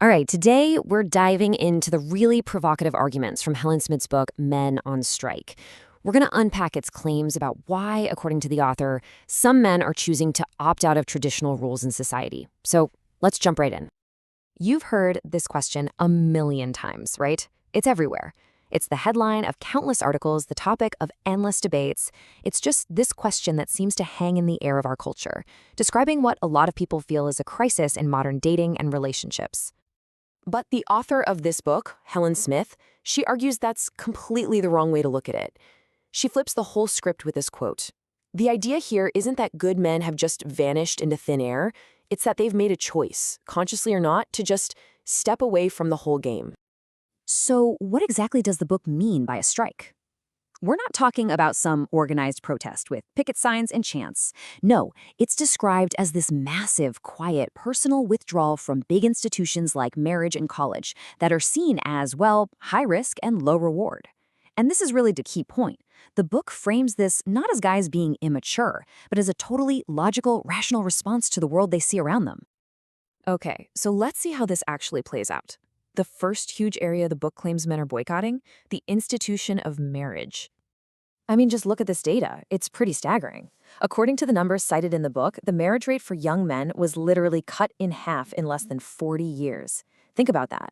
All right, today we're diving into the really provocative arguments from Helen Smith's book, Men on Strike. We're going to unpack its claims about why, according to the author, some men are choosing to opt out of traditional rules in society. So let's jump right in. You've heard this question a million times, right? It's everywhere. It's the headline of countless articles, the topic of endless debates. It's just this question that seems to hang in the air of our culture, describing what a lot of people feel is a crisis in modern dating and relationships. But the author of this book, Helen Smith, she argues that's completely the wrong way to look at it. She flips the whole script with this quote. The idea here isn't that good men have just vanished into thin air. It's that they've made a choice, consciously or not, to just step away from the whole game. So, what exactly does the book mean by a strike? We're not talking about some organized protest with picket signs and chants. No, it's described as this massive, quiet, personal withdrawal from big institutions like marriage and college that are seen as, well, high risk and low reward. And this is really the key point. The book frames this not as guys being immature, but as a totally logical, rational response to the world they see around them. Okay, so let's see how this actually plays out. The first huge area the book claims men are boycotting, the institution of marriage. I mean, just look at this data. It's pretty staggering. According to the numbers cited in the book, the marriage rate for young men was literally cut in half in less than 40 years. Think about that.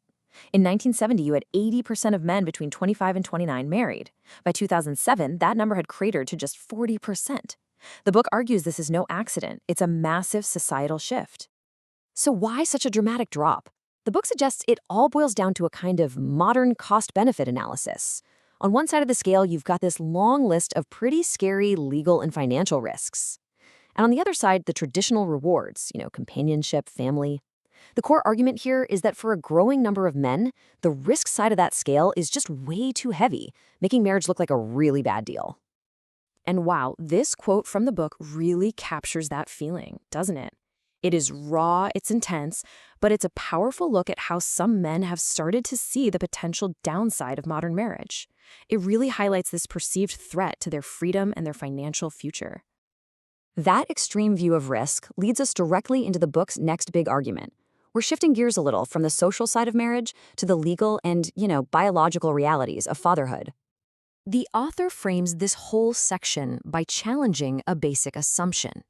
In 1970, you had 80% of men between 25 and 29 married. By 2007, that number had cratered to just 40%. The book argues this is no accident. It's a massive societal shift. So why such a dramatic drop? The book suggests it all boils down to a kind of modern cost-benefit analysis. On one side of the scale, you've got this long list of pretty scary legal and financial risks. And on the other side, the traditional rewards, companionship, family. The core argument here is that for a growing number of men, the risk side of that scale is just way too heavy, making marriage look like a really bad deal. And wow, this quote from the book really captures that feeling, doesn't it? It is raw, it's intense, but it's a powerful look at how some men have started to see the potential downside of modern marriage. It really highlights this perceived threat to their freedom and their financial future. That extreme view of risk leads us directly into the book's next big argument. We're shifting gears a little from the social side of marriage to the legal and, biological realities of fatherhood. The author frames this whole section by challenging a basic assumption.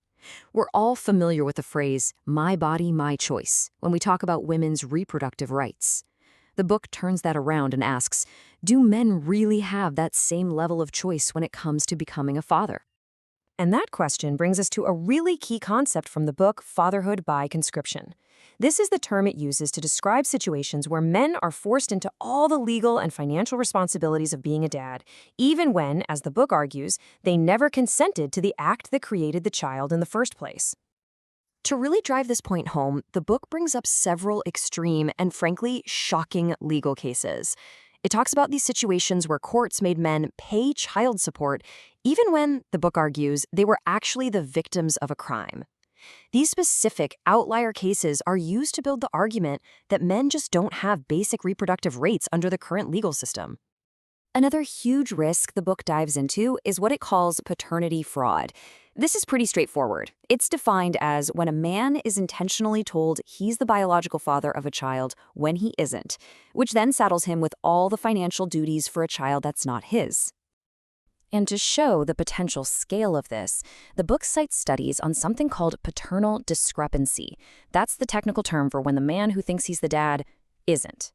We're all familiar with the phrase, my body, my choice, when we talk about women's reproductive rights. The book turns that around and asks, do men really have that same level of choice when it comes to becoming a father? And that question brings us to a really key concept from the book, Fatherhood by Conscription. This is the term it uses to describe situations where men are forced into all the legal and financial responsibilities of being a dad, even when, as the book argues, they never consented to the act that created the child in the first place. To really drive this point home, the book brings up several extreme and, frankly, shocking legal cases. It talks about these situations where courts made men pay child support, even when, the book argues, they were actually the victims of a crime. These specific outlier cases are used to build the argument that men just don't have basic reproductive rights under the current legal system. Another huge risk the book dives into is what it calls paternity fraud. This is pretty straightforward. It's defined as when a man is intentionally told he's the biological father of a child when he isn't, which then saddles him with all the financial duties for a child that's not his. And to show the potential scale of this, the book cites studies on something called paternal discrepancy. That's the technical term for when the man who thinks he's the dad isn't.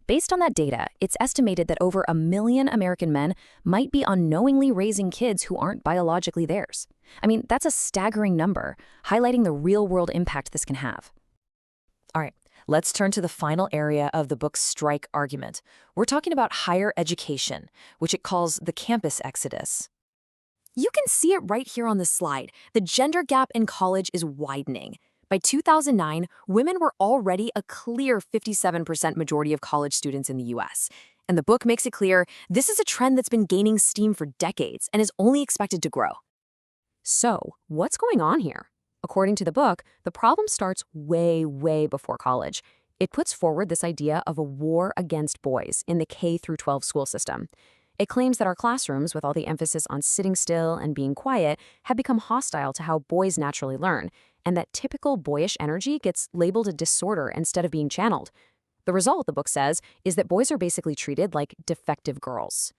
Based on that data, it's estimated that over 1 million American men might be unknowingly raising kids who aren't biologically theirs. I mean, that's a staggering number, highlighting the real-world impact this can have. All right, let's turn to the final area of the book's strike argument. We're talking about higher education, which it calls the campus exodus. You can see it right here on this slide. The gender gap in college is widening. By 2009, women were already a clear 57% majority of college students in the US. And the book makes it clear this is a trend that's been gaining steam for decades and is only expected to grow. So, what's going on here? According to the book, the problem starts way, way before college. It puts forward this idea of a war against boys in the K through 12 school system. It claims that our classrooms, with all the emphasis on sitting still and being quiet, have become hostile to how boys naturally learn, and that typical boyish energy gets labeled a disorder instead of being channeled. The result, the book says, is that boys are basically treated like defective girls.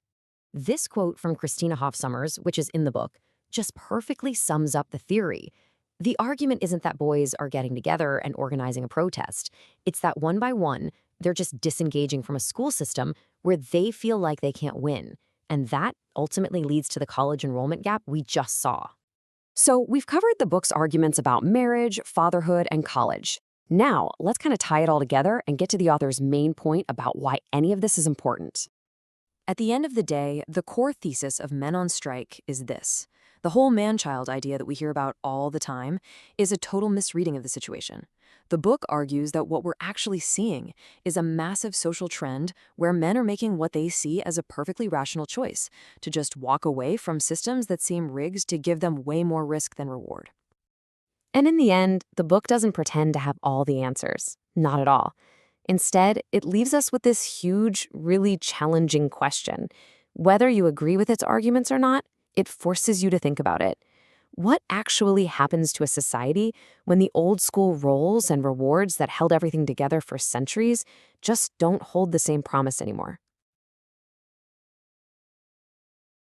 This quote from Christina Hoff Sommers, which is in the book, just perfectly sums up the theory. The argument isn't that boys are getting together and organizing a protest. It's that one by one, they're just disengaging from a school system where they feel like they can't win. And that ultimately leads to the college enrollment gap we just saw. So we've covered the book's arguments about marriage, fatherhood, and college. Now, let's kind of tie it all together and get to the author's main point about why any of this is important. At the end of the day, the core thesis of Men on Strike is this. The whole man-child idea that we hear about all the time is a total misreading of the situation. The book argues that what we're actually seeing is a massive social trend where men are making what they see as a perfectly rational choice, to just walk away from systems that seem rigged to give them way more risk than reward. And in the end, the book doesn't pretend to have all the answers. Not at all. Instead, it leaves us with this huge, really challenging question. Whether you agree with its arguments or not, it forces you to think about it. What actually happens to a society when the old school roles and rewards that held everything together for centuries just don't hold the same promise anymore?